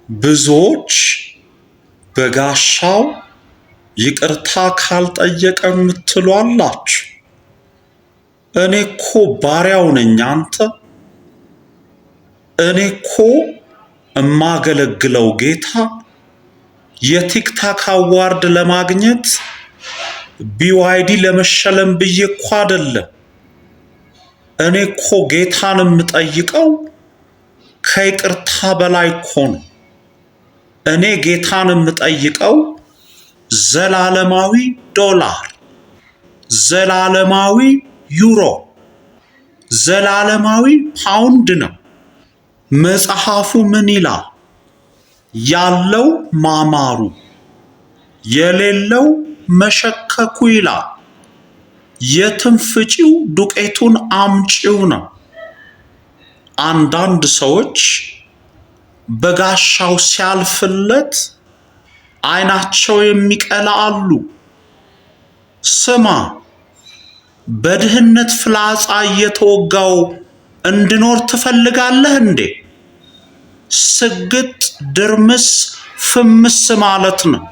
ብዙዎች በጋሻው ይቅርታ ካልጠየቀ የምትሉ አላችሁ። እኔ እኮ ባሪያው ነኝ አንተ። እኔ እኮ እማገለግለው ጌታ የቲክታክ አዋርድ ለማግኘት ቢዋይዲ ለመሸለም ብዬ እኮ አይደለም። እኔ እኮ ጌታን የምጠይቀው ከይቅርታ በላይ እኮ ነው። እኔ ጌታን የምጠይቀው ዘላለማዊ ዶላር፣ ዘላለማዊ ዩሮ፣ ዘላለማዊ ፓውንድ ነው። መጽሐፉ ምን ይላል? ያለው ማማሩ የሌለው መሸከኩ ይላል። የትም ፍጪው ዱቄቱን አምጪው ነው። አንዳንድ ሰዎች በጋሻው ሲያልፍለት አይናቸው የሚቀላ አሉ። ስማ፣ በድህነት ፍላጻ እየተወጋው እንድኖር ትፈልጋለህ እንዴ? ስግጥ ድርምስ ፍምስ ማለት ነው።